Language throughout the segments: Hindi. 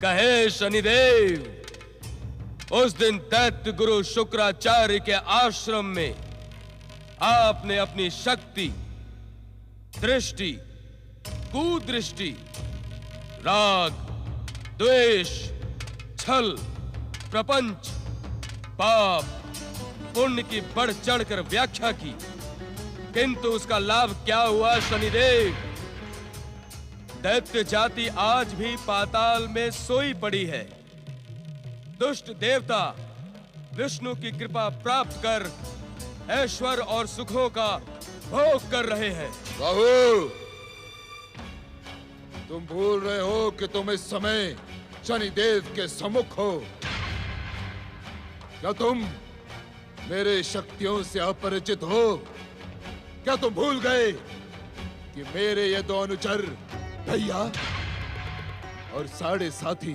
कहे शनिदेव, उस दिन दैत्य गुरु शुक्राचार्य के आश्रम में आपने अपनी शक्ति, दृष्टि, कुदृष्टि, राग, द्वेष, छल, प्रपंच, पाप, पुण्य की बढ़ चढ़कर व्याख्या की, किंतु उसका लाभ क्या हुआ शनिदेव? दैत्य जाति आज भी पाताल में सोई पड़ी है। दुष्ट देवता विष्णु की कृपा प्राप्त कर ऐश्वर्य और सुखों का भोग कर रहे हैं। राहु, तुम भूल रहे हो कि तुम इस समय शनिदेव के सम्मुख हो। क्या तुम मेरे शक्तियों से अपरिचित हो? क्या तुम भूल गए कि मेरे ये दो अनुचर भैया और साढ़े साथी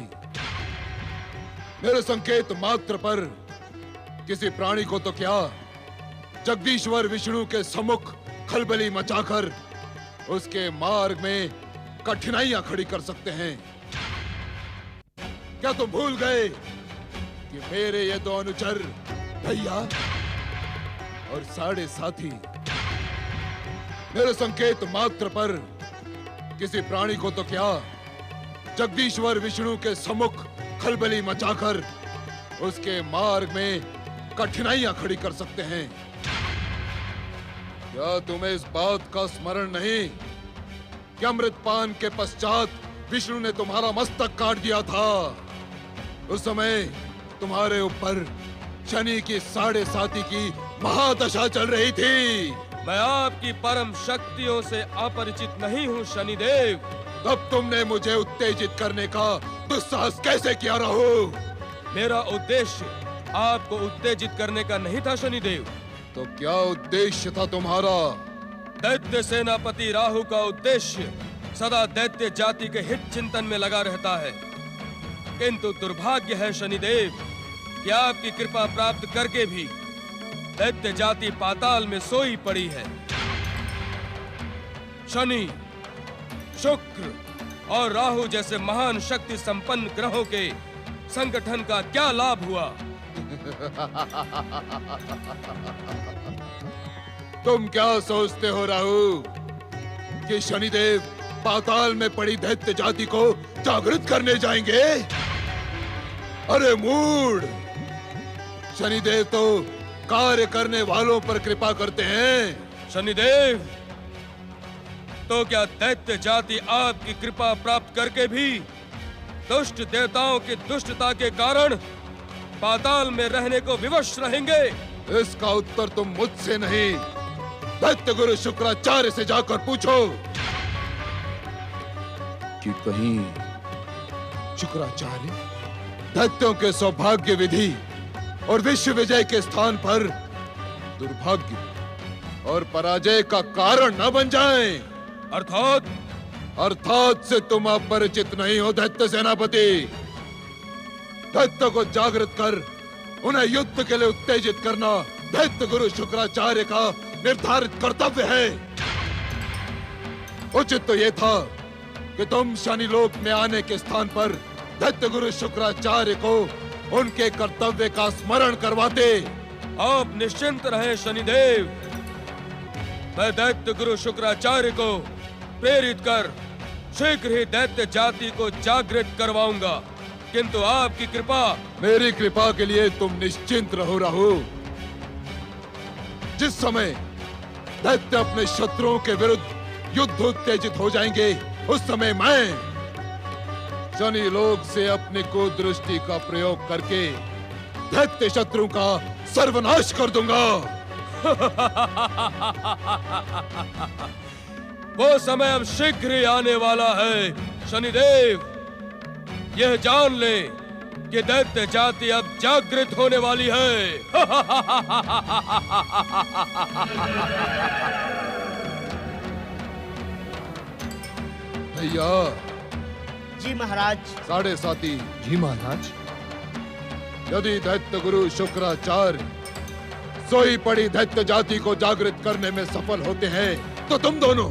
मेरे संकेत मात्र पर किसी प्राणी को तो क्या, जगदीश्वर विष्णु के सम्मुख खलबली मचाकर उसके मार्ग में कठिनाइयां खड़ी कर सकते हैं। क्या तुम भूल गए कि मेरे ये दो अनुचर भैया और साढ़े साथी मेरे संकेत मात्र पर किसी प्राणी को तो क्या, जगदीश्वर विष्णु के सम्मुख खलबली मचाकर उसके मार्ग में कठिनाइयां खड़ी कर सकते हैं। क्या तुम्हें इस बात का स्मरण नहीं कि अमृतपान के पश्चात विष्णु ने तुम्हारा मस्तक काट दिया था? उस समय तुम्हारे ऊपर शनि की साढ़े साथी की महादशा चल रही थी। मैं आपकी परम शक्तियों से अपरिचित नहीं हूँ शनिदेव। तब तुमने मुझे उत्तेजित करने का दुस्साहस कैसे किया राहु? मेरा उद्देश्य आपको उत्तेजित करने का नहीं था शनिदेव। तो क्या उद्देश्य था तुम्हारा? दैत्य सेनापति राहु का उद्देश्य सदा दैत्य जाति के हित चिंतन में लगा रहता है, किंतु दुर्भाग्य है शनिदेव कि आपकी कृपा प्राप्त करके भी दैत्य जाति पाताल में सोई पड़ी है। शनि, शुक्र और राहु जैसे महान शक्ति संपन्न ग्रहों के संगठन का क्या लाभ हुआ? तुम क्या सोचते हो राहु कि शनिदेव पाताल में पड़ी दैत्य जाति को जागृत करने जाएंगे? अरे मूढ़, शनिदेव तो कार्य करने वालों पर कृपा करते हैं। शनिदेव, तो क्या दैत्य जाति आपकी कृपा प्राप्त करके भी दुष्ट देवताओं की दुष्टता के कारण पाताल में रहने को विवश रहेंगे? इसका उत्तर तुम मुझसे नहीं, दैत्य गुरु शुक्राचार्य से जाकर पूछो कि कहीं शुक्राचार्य दैत्यों के सौभाग्य विधि और विश्व विजय के स्थान पर दुर्भाग्य और पराजय का कारण न बन जाएं। अर्थात से तुम अपरिचित नहीं हो दैत्य सेनापति। दैत्य को जागृत कर उन्हें युद्ध के लिए उत्तेजित करना दैत्य गुरु शुक्राचार्य का निर्धारित कर्तव्य है। उचित तो यह था कि तुम शनिलोक में आने के स्थान पर दैत्य गुरु शुक्राचार्य को उनके कर्तव्य का स्मरण करवाते। आप निश्चिंत रहे शनिदेव, मैं दैत्य गुरु शुक्राचार्य को प्रेरित कर शीघ्र ही दैत्य जाति को जागृत करवाऊंगा, किंतु आपकी कृपा। मेरी कृपा के लिए तुम निश्चिंत रहो राहु। जिस समय दैत्य अपने शत्रुओं के विरुद्ध युद्ध उत्तेजित हो जाएंगे, उस समय मैं शनि लोक से अपनी कुदृष्टि का प्रयोग करके दैत्य शत्रु का सर्वनाश कर दूंगा। वो समय अब शीघ्र ही आने वाला है शनिदेव। यह जान ले कि दैत्य जाति अब जागृत होने वाली है। भैया। जी महाराज। साढ़े साथी। जी महाराज। यदि दैत्य गुरु शुक्राचार्य सोई पड़ी दैत्य जाति को जागृत करने में सफल होते हैं, तो तुम दोनों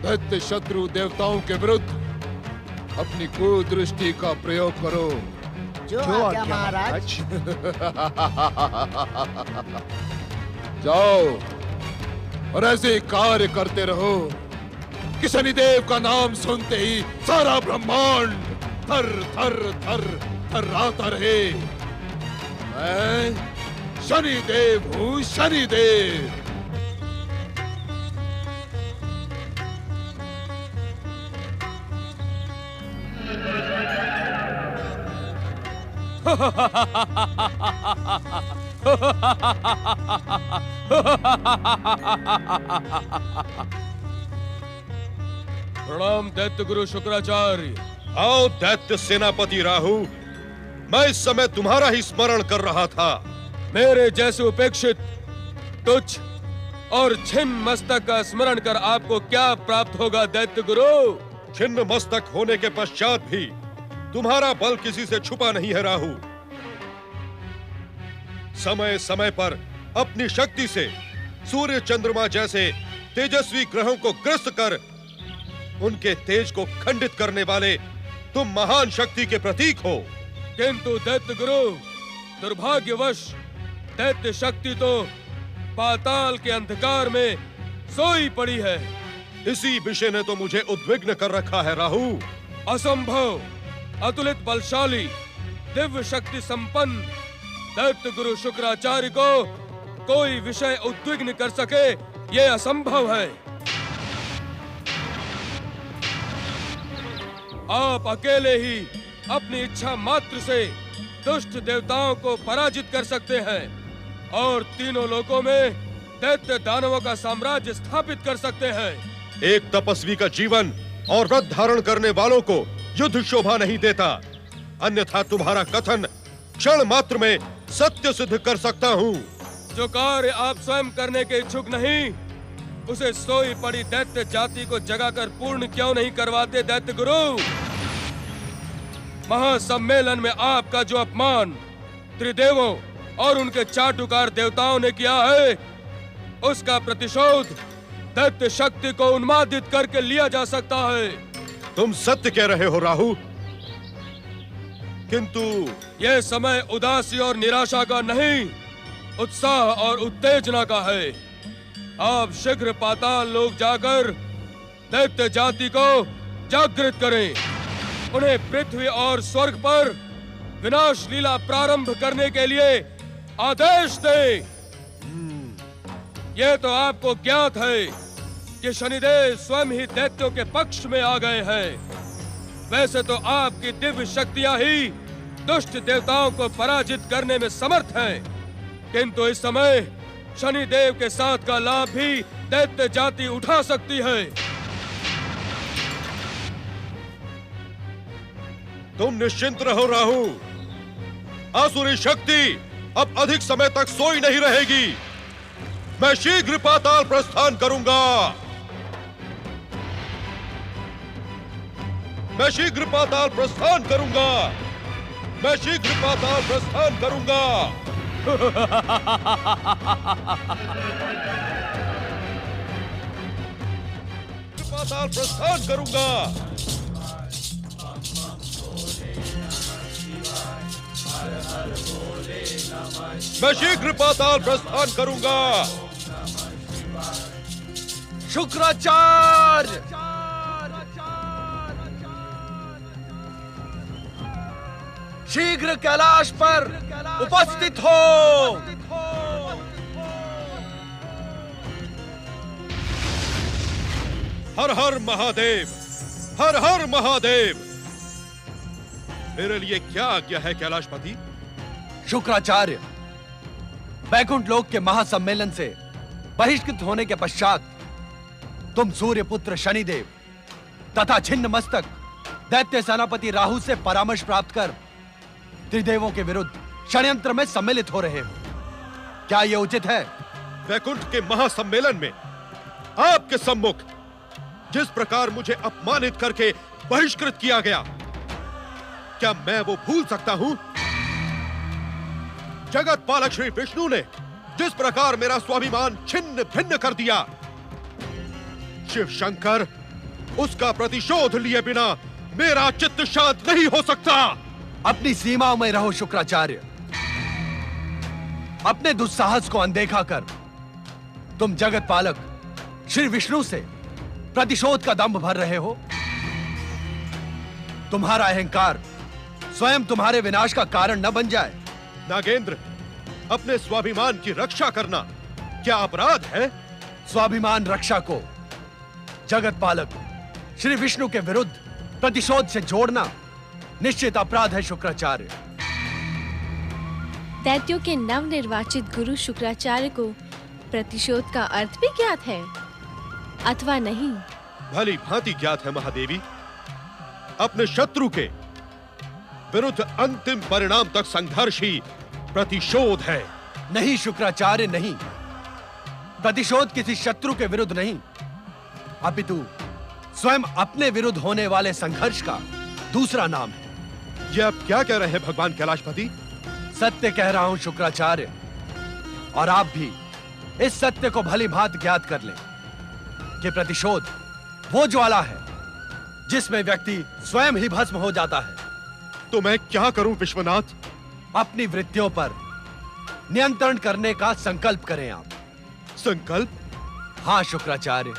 दैत्य शत्रु देवताओं के विरुद्ध अपनी कुदृष्टि का प्रयोग करो। जो आज्ञा महाराज। जाओ और ऐसे कार्य करते रहो कि शनिदेव का नाम सुनते ही सारा ब्रह्मांड थर थर थर थर्राता रहे। मैं शनिदेव हूँ, शनिदेव। प्रणाम दैत्य गुरु शुक्राचार्य। आओ दैत्य सेनापति राहु, मैं इस समय तुम्हारा ही स्मरण कर रहा था। मेरे जैसे उपेक्षित, तुच्छ और छिन्न मस्तक का स्मरण कर आपको क्या प्राप्त होगा दैत्य गुरु? छिन्न मस्तक होने के पश्चात भी तुम्हारा बल किसी से छुपा नहीं है राहु। समय समय पर अपनी शक्ति से सूर्य चंद्रमा जैसे तेजस्वी ग्रहों को ग्रस्त कर उनके तेज को खंडित करने वाले तुम महान शक्ति के प्रतीक हो। किंतु दैत्य गुरु, दुर्भाग्यवश दैत्य शक्ति तो पाताल के अंधकार में सोई पड़ी है। इसी विषय ने तो मुझे उद्विग्न कर रखा है राहु। असंभव, अतुलित बलशाली, दिव्य शक्ति संपन्न दैत्य गुरु शुक्राचार्य को कोई विषय उद्विग्न कर सके, यह असंभव है। आप अकेले ही अपनी इच्छा मात्र से दुष्ट देवताओं को पराजित कर सकते हैं और तीनों लोकों में दैत्य दानवों का साम्राज्य स्थापित कर सकते हैं। एक तपस्वी का जीवन और व्रत धारण करने वालों को युद्ध शोभा नहीं देता, अन्यथा तुम्हारा कथन क्षण मात्र में सत्य सिद्ध कर सकता हूँ। जो कार्य आप स्वयं करने के इच्छुक नहीं, उसे सोई पड़ी दैत्य जाति को जगाकर पूर्ण क्यों नहीं करवाते दैत्य गुरु? महासम्मेलन में आपका जो अपमान त्रिदेवों और उनके चाटुकार देवताओं ने किया है, उसका प्रतिशोध दैत्य शक्ति को उन्मादित करके लिया जा सकता है। तुम सत्य कह रहे हो राहु, किंतु यह समय उदासी और निराशा का नहीं, उत्साह और उत्तेजना का है। आप शीघ्र पाताल लोक जाकर दैत्य जाति को जागृत करें, उन्हें पृथ्वी और स्वर्ग पर विनाश लीला प्रारंभ करने के लिए आदेश दें। यह तो आपको ज्ञात है कि शनिदेव स्वयं ही दैत्यों के पक्ष में आ गए हैं। वैसे तो आपकी दिव्य शक्तियां ही दुष्ट देवताओं को पराजित करने में समर्थ हैं, किंतु इस समय शनिदेव के साथ का लाभ भी दैत्य जाति उठा सकती है। तुम निश्चिंत रहो राहु, आसुरी शक्ति अब अधिक समय तक सोई नहीं रहेगी। मैं शीघ्र पाताल प्रस्थान करूंगा। मैं शीघ्र पाताल प्रस्थान करूंगा। मैं शीघ्र पाताल प्रस्थान करूंगा। पाताल प्रस्थान करूंगा। मैं शीघ्र पाताल प्रस्थान करूंगा। शुक्राचार्य, शीघ्र कैलाश पर उपस्थित हो। हर हर महादेव, हर हर महादेव। मेरे लिए क्या आज्ञा है कैलाशपति? शुक्राचार्य, वैकुंठ लोक के महासम्मेलन से बहिष्कृत होने के पश्चात तुम सूर्य पुत्र शनिदेव तथा छिन्न मस्तक दैत्य सेनापति राहु से परामर्श प्राप्त कर त्रिदेवों के विरुद्ध षड्यंत्र में सम्मिलित हो रहे हो। क्या यह उचित है? वैकुंठ के महासम्मेलन में आपके सम्मुख जिस प्रकार मुझे अपमानित करके बहिष्कृत किया गया, क्या मैं वो भूल सकता हूं? जगत पालक श्री विष्णु ने जिस प्रकार मेरा स्वाभिमान छिन्न भिन्न कर दिया, शिव शंकर उसका प्रतिशोध लिए बिना मेरा चित्त शांत नहीं हो सकता। अपनी सीमाओं में रहो शुक्राचार्य। अपने दुस्साहस को अनदेखा कर तुम जगत पालक श्री विष्णु से प्रतिशोध का दंभ भर रहे हो। तुम्हारा अहंकार स्वयं तुम्हारे विनाश का कारण न बन जाए। नागेंद्र, अपने स्वाभिमान की रक्षा करना क्या अपराध है? स्वाभिमान रक्षा को जगत पालक श्री विष्णु के विरुद्ध प्रतिशोध से जोड़ना निश्चित अपराध है शुक्राचार्य। दैत्यों के नवनिर्वाचित गुरु शुक्राचार्य को प्रतिशोध का अर्थ भी ज्ञात है अथवा नहीं? भली भांति ज्ञात है महादेवी। अपने शत्रु के विरुद्ध अंतिम परिणाम तक संघर्ष ही प्रतिशोध है। नहीं शुक्राचार्य, नहीं। प्रतिशोध किसी शत्रु के विरुद्ध नहीं, अपितु स्वयं अपने विरुद्ध होने वाले संघर्ष का दूसरा नाम है। ये आप क्या कह रहे हैं भगवान कैलाशपति? सत्य कह रहा हूं शुक्राचार्य, और आप भी इस सत्य को भली भांति ज्ञात कर लें कि प्रतिशोध वो ज्वाला है जिसमें व्यक्ति स्वयं ही भस्म हो जाता है। तो मैं क्या करूं विश्वनाथ? अपनी वृत्तियों पर नियंत्रण करने का संकल्प करें आप। संकल्प? हां शुक्राचार्य,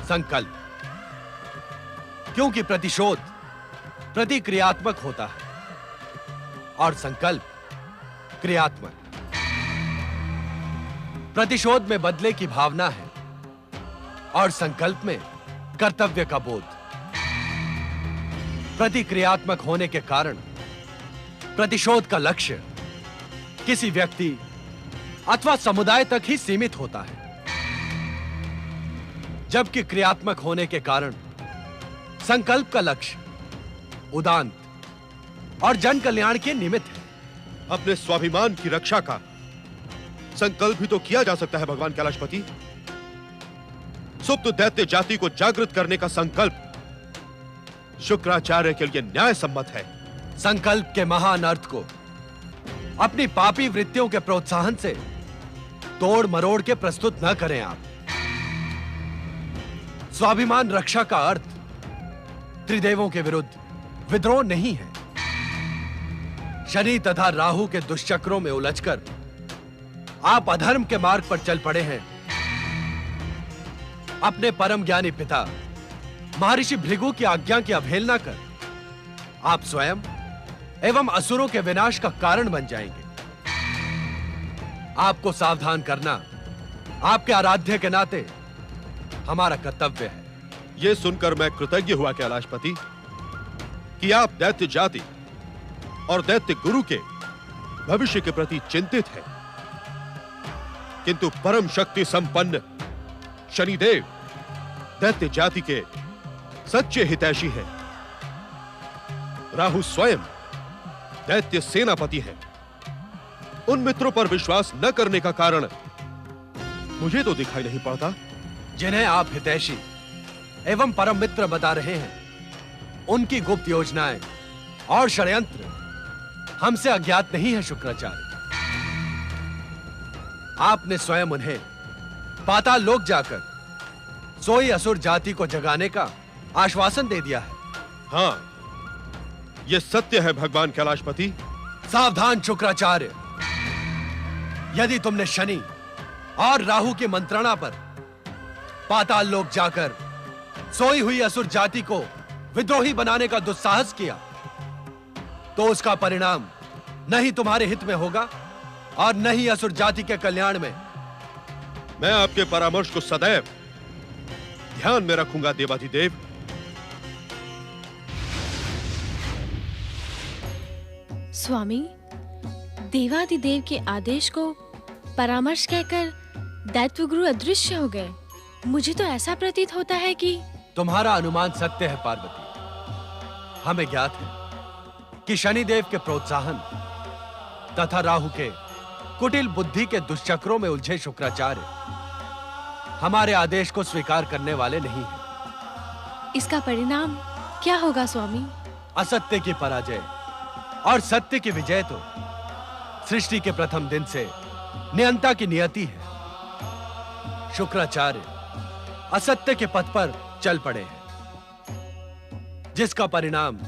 संकल्प। क्योंकि प्रतिशोध प्रतिक्रियात्मक होता है और संकल्प क्रियात्मक। प्रतिशोध में बदले की भावना है और संकल्प में कर्तव्य का बोध। प्रतिक्रियात्मक होने के कारण प्रतिशोध का लक्ष्य किसी व्यक्ति अथवा समुदाय तक ही सीमित होता है, जबकि क्रियात्मक होने के कारण संकल्प का लक्ष्य उदांत और जन कल्याण के निमित्त है। अपने स्वाभिमान की रक्षा का संकल्प भी तो किया जा सकता है भगवान कैलाशपति। सुप्त दैत्य जाति को जागृत करने का संकल्प शुक्राचार्य के लिए न्याय सम्मत है। संकल्प के महान अर्थ को अपनी पापी वृत्तियों के प्रोत्साहन से तोड़ मरोड़ के प्रस्तुत न करें आप। स्वाभिमान रक्षा का अर्थ त्रिदेवों के विरुद्ध विद्रोह नहीं है। शनि तथा राहु के दुष्चक्रों में उलझकर आप अधर्म के मार्ग पर चल पड़े हैं। अपने परम ज्ञानी पिता महर्षि भृगु की आज्ञा की अवहेलना कर आप स्वयं एवं असुरों के विनाश का कारण बन जाएंगे। आपको सावधान करना आपके आराध्य के नाते हमारा कर्तव्य है। यह सुनकर मैं कृतज्ञ हुआ कैलाशपति कि आप दैत्य जाति और दैत्य गुरु के भविष्य के प्रति चिंतित हैं। किंतु परम शक्ति संपन्न शनिदेव दैत्य जाति के सच्चे हितैषी हैं। राहु स्वयं दैत्य सेनापति हैं। उन मित्रों पर विश्वास न करने का कारण मुझे तो दिखाई नहीं पड़ता। जिन्हें आप हितैषी एवं परम मित्र बता रहे हैं, उनकी गुप्त योजनाएं और षड्यंत्र हमसे अज्ञात नहीं है शुक्राचार्य। आपने स्वयं उन्हें पाताल लोक जाकर सोई असुर जाति को जगाने का आश्वासन दे दिया है। हां, यह सत्य है भगवान कैलाशपति। सावधान शुक्राचार्य, यदि तुमने शनि और राहु की मंत्रणा पर पाताल लोक जाकर सोई हुई असुर जाति को विद्रोही बनाने का दुस्साहस किया, तो उसका परिणाम न ही तुम्हारे हित में होगा और न ही असुर जाति के कल्याण में। मैं आपके परामर्श को सदैव ध्यान में रखूंगा देवाधिदेव। स्वामी, देवादिदेव के आदेश को परामर्श कहकर दैत्य गुरु अदृश्य हो गए। मुझे तो ऐसा प्रतीत होता है कि तुम्हारा अनुमान सत्य है पार्वती। हमें ज्ञात है कि शनिदेव के प्रोत्साहन तथा राहु के कुटिल बुद्धि के दुष्चक्रों में उलझे शुक्राचार्य हमारे आदेश को स्वीकार करने वाले नहीं हैं। इसका परिणाम क्या होगा स्वामी? असत्य की पराजय और सत्य की विजय तो सृष्टि के प्रथम दिन से नियंता की नियति है। शुक्राचार्य असत्य के पथ पर चल पड़े हैं। जिसका परिणाम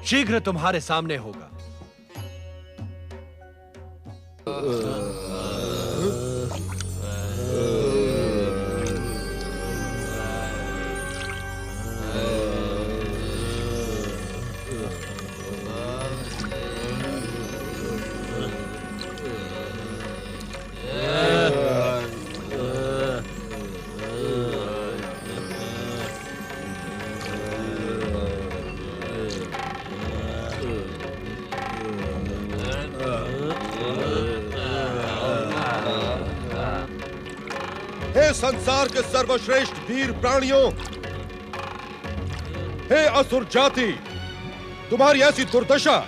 शीघ्र तुम्हारे सामने होगा। हे संसार के सर्वश्रेष्ठ वीर प्राणियों, हे असुर जाति, तुम्हारी ऐसी दुर्दशा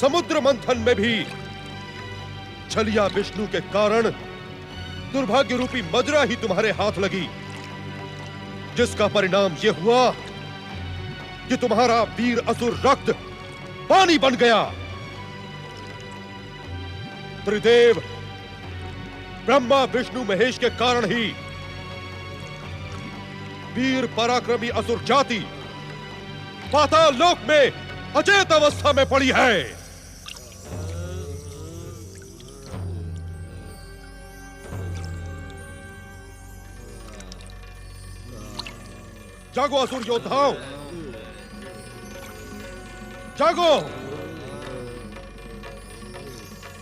समुद्र मंथन में भी छलिया विष्णु के कारण दुर्भाग्य रूपी मदिरा ही तुम्हारे हाथ लगी, जिसका परिणाम यह हुआ कि तुम्हारा वीर असुर रक्त पानी बन गया। त्रिदेव ब्रह्मा विष्णु महेश के कारण ही वीर पराक्रमी असुर जाति पाताल लोक में अचेत अवस्था में पड़ी है। जागो असुर योद्धाओं, जागो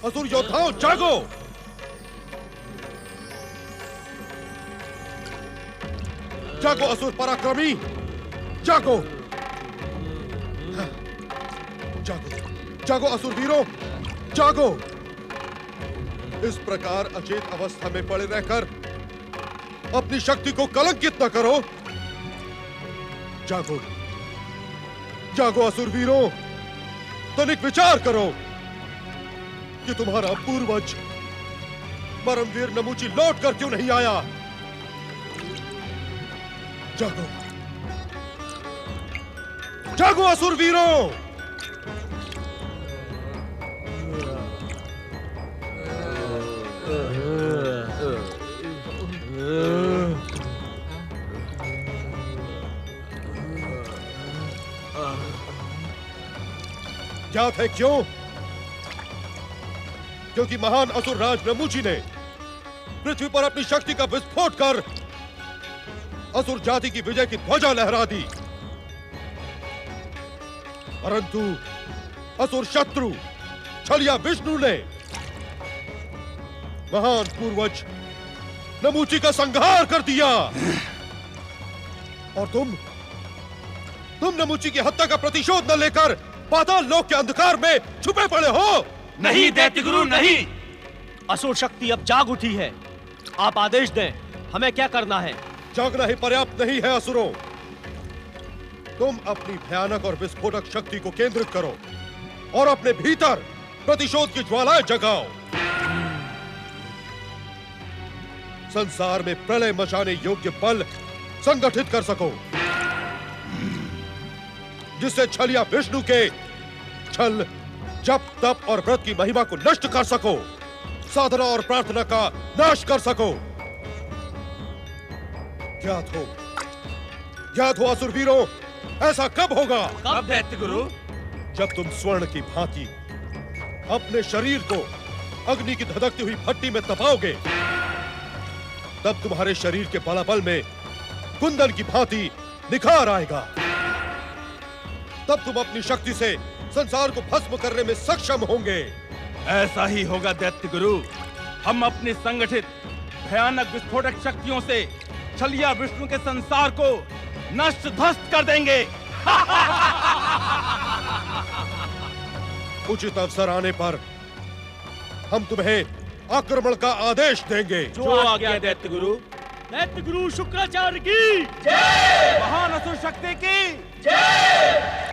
असुर योद्धाओं, जागो। जागो असुर पराक्रमी, जागो। जागो जागो असुर वीरों, जागो। इस प्रकार अचेत अवस्था में पड़े रहकर अपनी शक्ति को कलंकित न करो। जागो जागो असुर वीरों, तनिक विचार करो कि तुम्हारा पूर्वज परमवीर नमूची लौट कर क्यों नहीं आया। जागो जागो असुर वीरों। ज्ञात है क्यों? क्योंकि महान असुर राज नमूची ने पृथ्वी पर अपनी शक्ति का विस्फोट कर असुर जाति की विजय की ध्वजा लहरा दी, परंतु असुर शत्रु छलिया विष्णु ने महान पूर्वज नमूची का संहार कर दिया। और तुम नमूची की हत्या का प्रतिशोध न लेकर पाताल लोक के अंधकार में छुपे पड़े हो। नहीं दैत्य गुरु, नहीं। असुर शक्ति अब जाग उठी है। आप आदेश दें, हमें क्या करना है? जागना ही पर्याप्त नहीं है असुरों। तुम अपनी भयानक और विस्फोटक शक्ति को केंद्रित करो और अपने भीतर प्रतिशोध की ज्वालाएं जगाओ। संसार में प्रलय मचाने योग्य बल संगठित कर सको, जिससे छलिया विष्णु के छल, जप, तप और व्रत की महिमा को नष्ट कर सको, साधना और प्रार्थना का नाश कर सको। ज्ञात हो असुर वीरों, ऐसा कब होगा? कब दैत्य गुरु? जब तुम स्वर्ण की भांति अपने शरीर को अग्नि की धधकती हुई भट्टी में तपाओगे, तब तुम्हारे शरीर के बलाबल में कुंदन की भांति निखार आएगा। तब तुम अपनी शक्ति से संसार को भस्म करने में सक्षम होंगे। ऐसा ही होगा दैत्य गुरु। हम अपनी संगठित भयानक विस्फोटक शक्तियों से छलिया विष्णु के संसार को नष्ट ध्वस्त कर देंगे। उचित अवसर आने पर हम तुम्हें आक्रमण का आदेश देंगे। जो आज्ञा दैत्य गुरु। दैत्य गुरु शुक्राचार्य की जय। महान असुर शक्ति की जय।